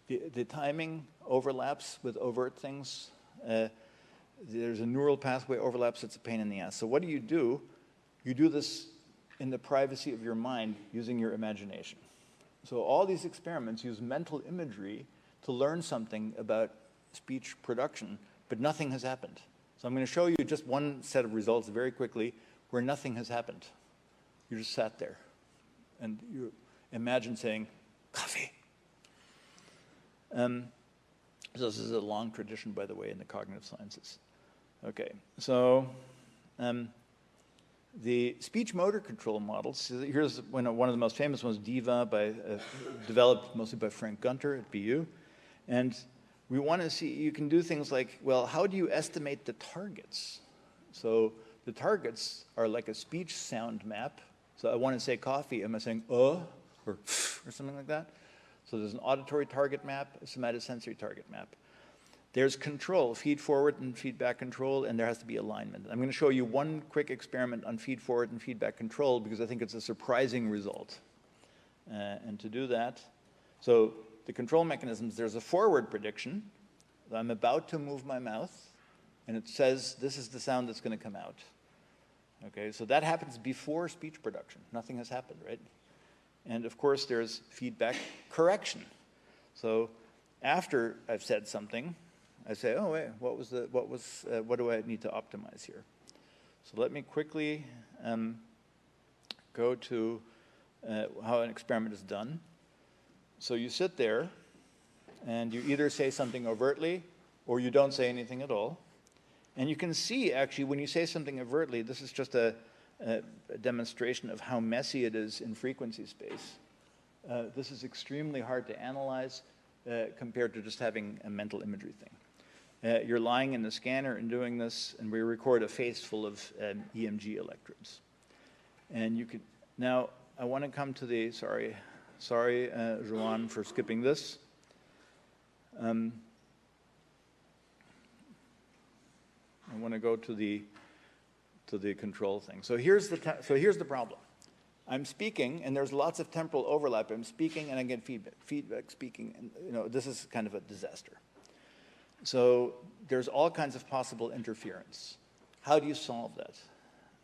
The timing overlaps with overt things. There's a neural pathway overlaps, it's a pain in the ass. So what do? You do this in the privacy of your mind using your imagination. So all these experiments use mental imagery to learn something about speech production, but nothing has happened. So I'm going to show you just one set of results very quickly where nothing has happened. You just sat there, and you imagine saying, coffee. So this is a long tradition, by the way, in the cognitive sciences. Okay, so the speech motor control models, here's one of the most famous ones, DIVA, developed mostly by Frank Gunter at BU. And we want to see, you can do things like, well, how do you estimate the targets? So the targets are like a speech sound map. So I want to say coffee, am I saying or something like that? So there's an auditory target map, a somatosensory target map. There's control, feed forward and feedback control, and there has to be alignment. I'm going to show you one quick experiment on feed forward and feedback control because I think it's a surprising result. And to do that, so the control mechanisms, there's a forward prediction. I'm about to move my mouth, and it says this is the sound that's going to come out. Okay, so that happens before speech production. Nothing has happened, right? And of course, there's feedback correction. So after I've said something, I say, oh wait, what do I need to optimize here? So let me quickly go to how an experiment is done. So you sit there, and you either say something overtly, or you don't say anything at all. And you can see, actually, when you say something overtly, this is just a demonstration of how messy it is in frequency space. This is extremely hard to analyze compared to just having a mental imagery thing. You're lying in the scanner and doing this, and we record a face full of EMG electrodes. And you could, now I want to come to the, sorry, Joanne, for skipping this. I want to go to the control thing. So here's the problem. I'm speaking, and there's lots of temporal overlap. I'm speaking, and I get feedback speaking, and this is kind of a disaster. So there's all kinds of possible interference. How do you solve that?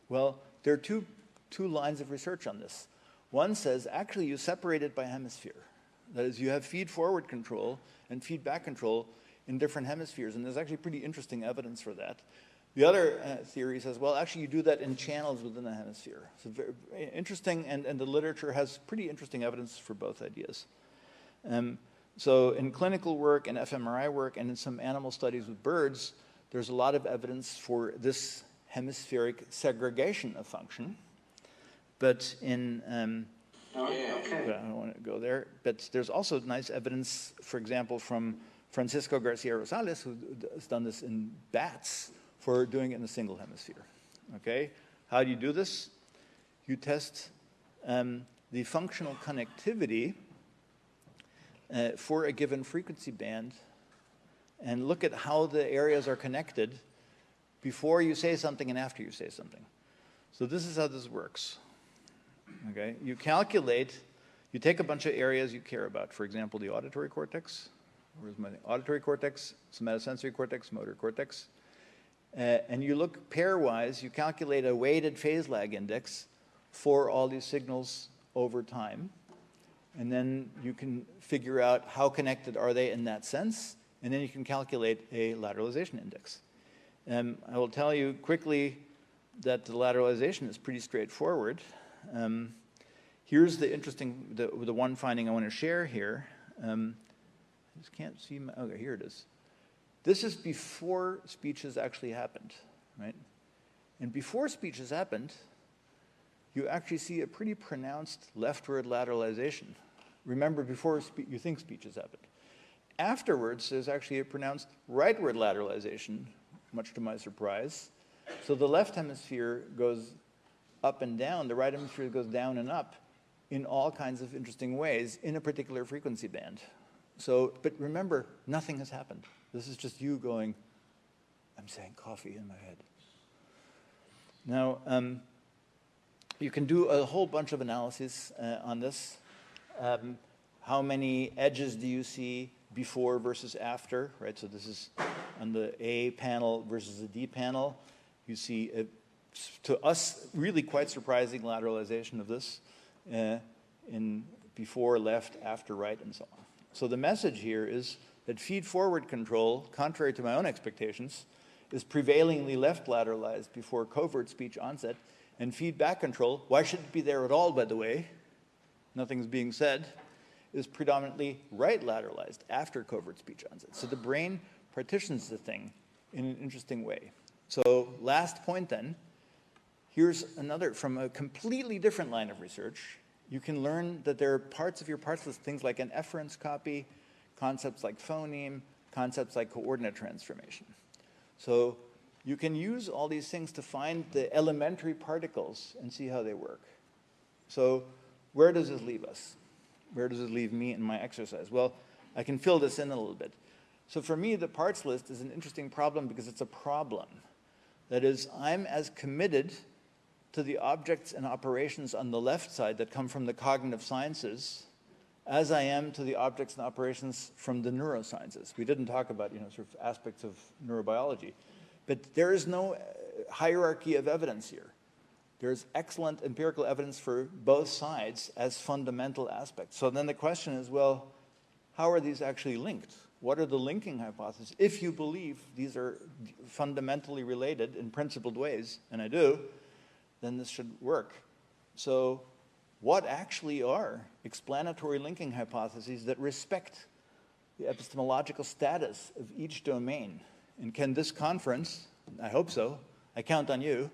Well, there are two lines of research on this. One says, actually, you separate it by hemisphere. That is, you have feed-forward control and feedback control in different hemispheres, and there's actually pretty interesting evidence for that. The other theory says, well, actually, you do that in channels within the hemisphere. So very interesting, and the literature has pretty interesting evidence for both ideas. So in clinical work and fMRI work and in some animal studies with birds, there's a lot of evidence for this hemispheric segregation of function. But in, I don't want to go there, but there's also nice evidence, for example, from Francisco Garcia Rosales, who has done this in bats, for doing it in a single hemisphere. Okay? How do you do this? You test the functional connectivity for a given frequency band and look at how the areas are connected before you say something and after you say something. So this is how this works. Okay? You calculate, you take a bunch of areas you care about, for example, the auditory cortex. Where's my auditory cortex, somatosensory cortex, motor cortex. And you look pairwise, you calculate a weighted phase lag index for all these signals over time. And then you can figure out how connected are they in that sense. And then you can calculate a lateralization index. I will tell you quickly that the lateralization is pretty straightforward. Here's the interesting, the one finding I want to share here. I just can't see my, okay, here it is. This is before speech has actually happened, right? And before speech has happened, you actually see a pretty pronounced leftward lateralization. Remember, before you think speech has happened. Afterwards, there's actually a pronounced rightward lateralization, much to my surprise. So the left hemisphere goes up and down, the right hemisphere goes down and up in all kinds of interesting ways in a particular frequency band. So, but remember, nothing has happened. This is just you going, I'm saying coffee in my head. Now, you can do a whole bunch of analyses on this. How many edges do you see before versus after, right? So this is on the A panel versus the D panel. You see, to us, really quite surprising lateralization of this in before, left, after, right, and so on. So the message here is that feed-forward control, contrary to my own expectations, is prevailingly left lateralized before covert speech onset, and feedback control, why should it be there at all, by the way? Nothing's being said, is predominantly right lateralized after covert speech onset. So the brain partitions the thing in an interesting way. So last point then, here's another, from a completely different line of research. You can learn that there are parts of your parts list, things like an efference copy, concepts like phoneme, concepts like coordinate transformation. So you can use all these things to find the elementary particles and see how they work. So where does this leave us? Where does it leave me in my exercise? Well, I can fill this in a little bit. So for me, the parts list is an interesting problem because it's a problem. That is, I'm as committed to the objects and operations on the left side that come from the cognitive sciences as I am to the objects and operations from the neurosciences. We didn't talk about, sort of aspects of neurobiology. But there is no hierarchy of evidence here. There's excellent empirical evidence for both sides as fundamental aspects. So then the question is, well, how are these actually linked? What are the linking hypotheses? If you believe these are fundamentally related in principled ways, and I do, then this should work. So what actually are explanatory linking hypotheses that respect the epistemological status of each domain? And can this conference, I hope so, I count on you,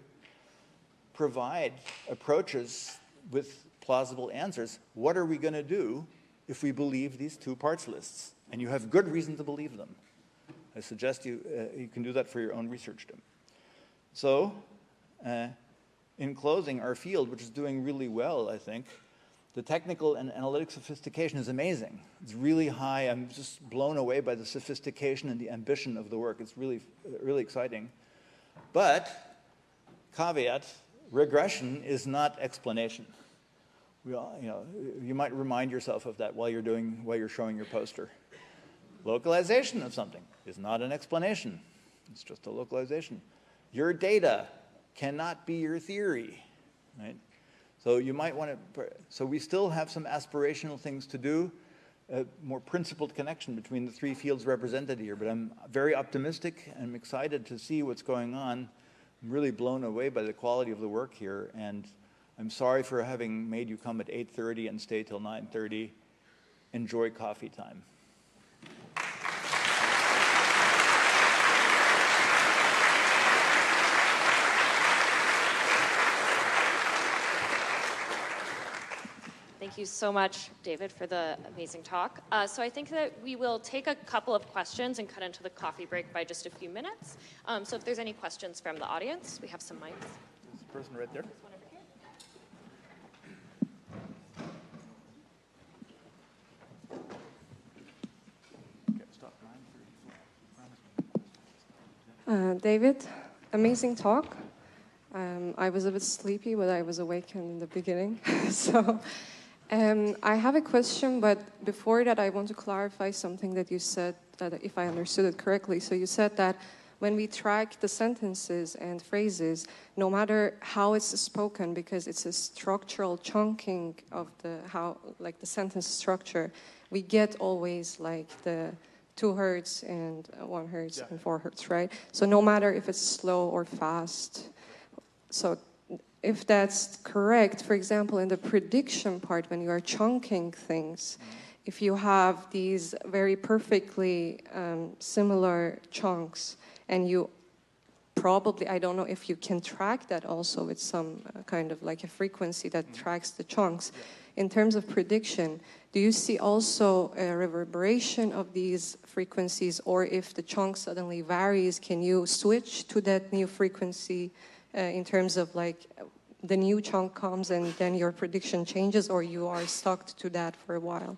provide approaches with plausible answers? What are we going to do if we believe these two parts lists? And you have good reason to believe them. I suggest you can do that for your own research. So, in closing, our field, which is doing really well, I think, the technical and analytic sophistication is amazing. It's really high. I'm just blown away by the sophistication and the ambition of the work. It's really, really exciting. But, caveat, regression is not explanation. You might remind yourself of that while you're showing your poster. Localization of something is not an explanation. It's just a localization. Your data cannot be your theory, right? So you might want to, so we still have some aspirational things to do, a more principled connection between the three fields represented here, but I'm very optimistic. I'm excited to see what's going on. I'm really blown away by the quality of the work here, and I'm sorry for having made you come at 8:30 and stay till 9:30. Enjoy coffee time. Thank you so much, David, for the amazing talk. So I think that we will take a couple of questions and cut into the coffee break by just a few minutes. So if there's any questions from the audience, we have some mics. There's a person right there. There's one over here. David, amazing talk. I was a bit sleepy, but I was awakened in the beginning. So I have a question, but before that, I want to clarify something that you said, that if I understood it correctly. So you said that when we track the sentences and phrases, no matter how it's spoken, because it's a structural chunking of the sentence structure, we get always like the 2 hertz and 1 hertz and 4 hertz, right? So no matter if it's slow or fast. So if that's correct, for example, in the prediction part, when you are chunking things, if you have these very perfectly similar chunks, and you probably, I don't know if you can track that also with some kind of like a frequency that tracks the chunks. In terms of prediction, do you see also a reverberation of these frequencies, or if the chunk suddenly varies, can you switch to that new frequency in terms of like the new chunk comes and then your prediction changes, or you are stuck to that for a while?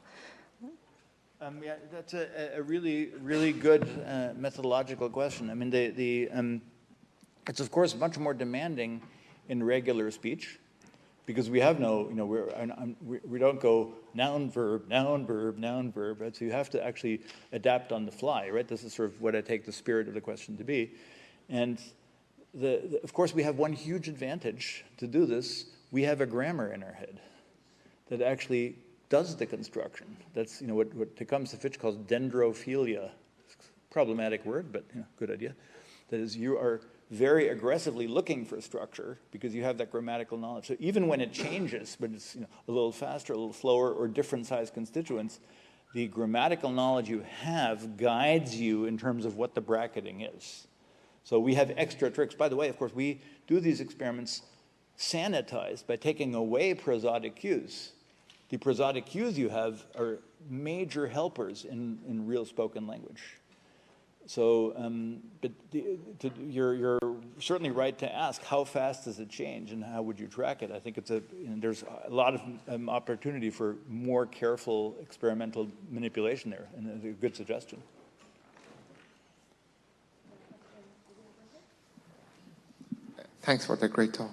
Yeah, that's a really, really good methodological question. I mean, it's of course much more demanding in regular speech, because we have no, we don't go noun, verb, noun, verb, noun, verb, right? So you have to actually adapt on the fly, right? This is sort of what I take the spirit of the question to be. And of course, we have one huge advantage to do this. We have a grammar in our head that actually does the construction. That's what Tecumseh Fitch calls dendrophilia. Problematic word, but good idea. That is, you are very aggressively looking for structure because you have that grammatical knowledge. So even when it changes, but it's a little faster, a little slower, or different size constituents, the grammatical knowledge you have guides you in terms of what the bracketing is. So we have extra tricks. By the way, of course, we do these experiments sanitized by taking away prosodic cues. The prosodic cues you have are major helpers in real spoken language. So, but you're certainly right to ask, how fast does it change and how would you track it? I think there's a lot of opportunity for more careful experimental manipulation there, and it's a good suggestion. Thanks for the great talk.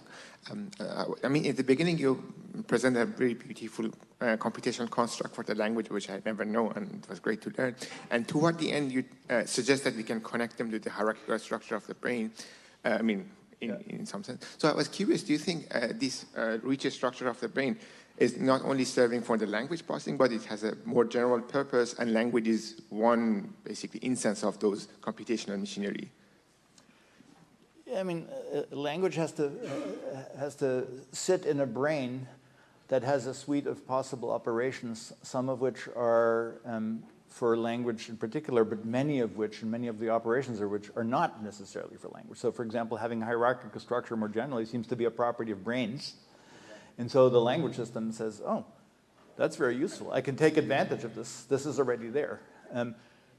I mean, at the beginning, you presented a very beautiful computational construct for the language, which I never know, and it was great to learn. And toward the end, you suggest that we can connect them to the hierarchical structure of the brain, in some sense. So I was curious, do you think this richer structure of the brain is not only serving for the language processing, but it has a more general purpose, and language is one, basically, instance of those computational machinery? I mean, language has to sit in a brain that has a suite of possible operations, some of which are for language in particular, but many of the operations are which are not necessarily for language. So, for example, having hierarchical structure more generally seems to be a property of brains. And so the language system says, oh, that's very useful. I can take advantage of this. This is already there.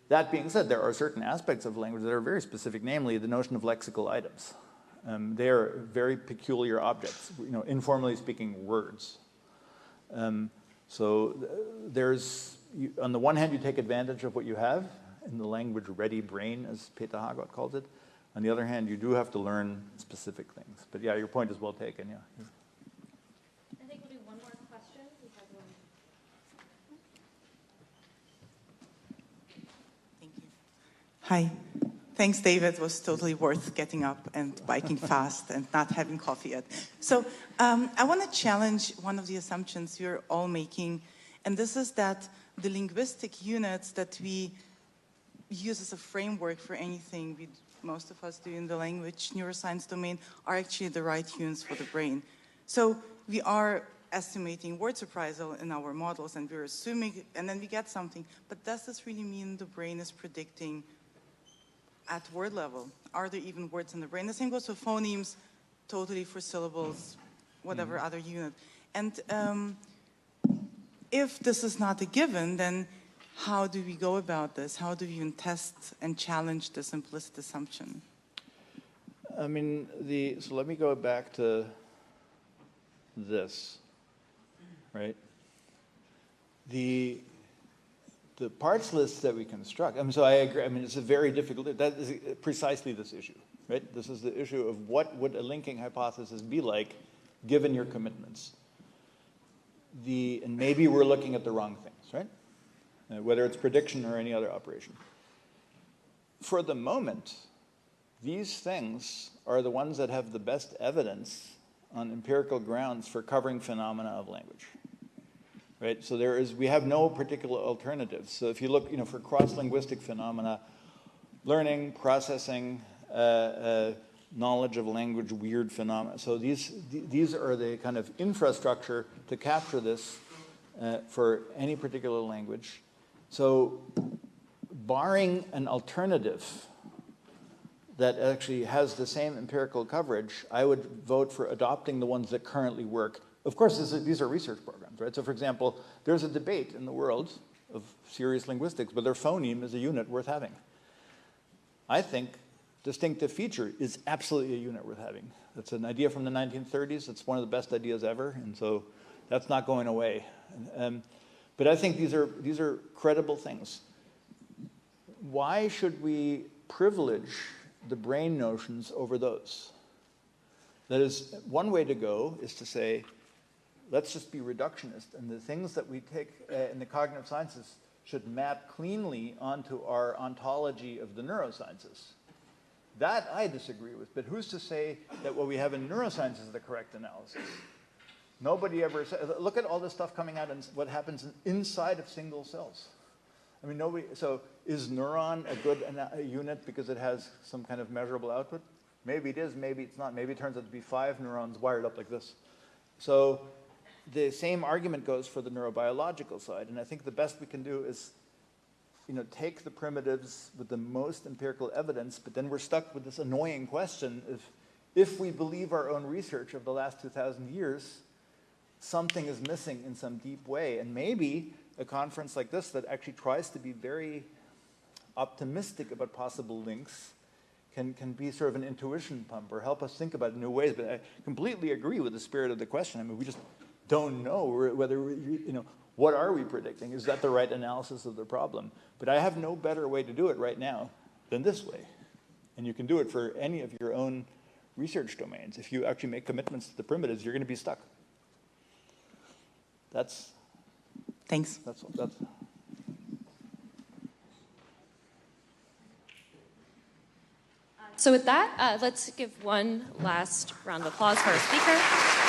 that being said, there are certain aspects of language that are very specific, namely the notion of lexical items. They are very peculiar objects, informally speaking, words. So there's, on the one hand, you take advantage of what you have in the language-ready brain, as Peter Hagot calls it. On the other hand, you do have to learn specific things. But yeah, your point is well taken, yeah. I think we'll do one more question. We have one. Thank you. Hi. Thanks, David. It was totally worth getting up and biking fast and not having coffee yet. So I want to challenge one of the assumptions you're all making, and this is that the linguistic units that we use as a framework for anything most of us do in the language neuroscience domain are actually the right units for the brain. So we are estimating word surprisal in our models, and we're assuming, and then we get something. But does this really mean the brain is predicting at word level? Are there even words in the brain? The same goes for phonemes, totally for syllables, whatever other unit. And if this is not a given, then how do we go about this? How do we even test and challenge this implicit assumption? I mean, so let me go back to this, right? The parts lists that we construct, so I agree, it's a very difficult, that is precisely this issue, right? This is the issue of what would a linking hypothesis be like given your commitments. And maybe we're looking at the wrong things, right? Whether it's prediction or any other operation. For the moment, these things are the ones that have the best evidence on empirical grounds for covering phenomena of language. Right? So we have no particular alternatives. So if you look, for cross-linguistic phenomena, learning, processing, knowledge of language, weird phenomena. So these are the kind of infrastructure to capture this for any particular language. So barring an alternative that actually has the same empirical coverage, I would vote for adopting the ones that currently work. Of course, these are research programs, right? So for example, there's a debate in the world of serious linguistics whether phoneme is a unit worth having. I think distinctive feature is absolutely a unit worth having. That's an idea from the 1930s. It's one of the best ideas ever, and so that's not going away. But I think these are credible things. Why should we privilege the brain notions over those? That is, one way to go is to say, let's just be reductionist, and the things that we take in the cognitive sciences should map cleanly onto our ontology of the neurosciences. That I disagree with, but who's to say that what we have in neuroscience is the correct analysis? Nobody ever said, look at all this stuff coming out and what happens inside of single cells. I mean, so is neuron a good unit because it has some kind of measurable output? Maybe it is, maybe it's not. Maybe it turns out to be 5 neurons wired up like this. So the same argument goes for the neurobiological side, and I think the best we can do is take the primitives with the most empirical evidence, but then we're stuck with this annoying question of, if we believe our own research of the last 2,000 years, something is missing in some deep way. And maybe a conference like this that actually tries to be very optimistic about possible links can be sort of an intuition pump or help us think about new ways. But I completely agree with the spirit of the question. I mean, we just don't know whether, what are we predicting? Is that the right analysis of the problem? But I have no better way to do it right now than this way. And you can do it for any of your own research domains. If you actually make commitments to the primitives, you're going to be stuck. Thanks. That's. So with that, let's give one last round of applause for our speaker.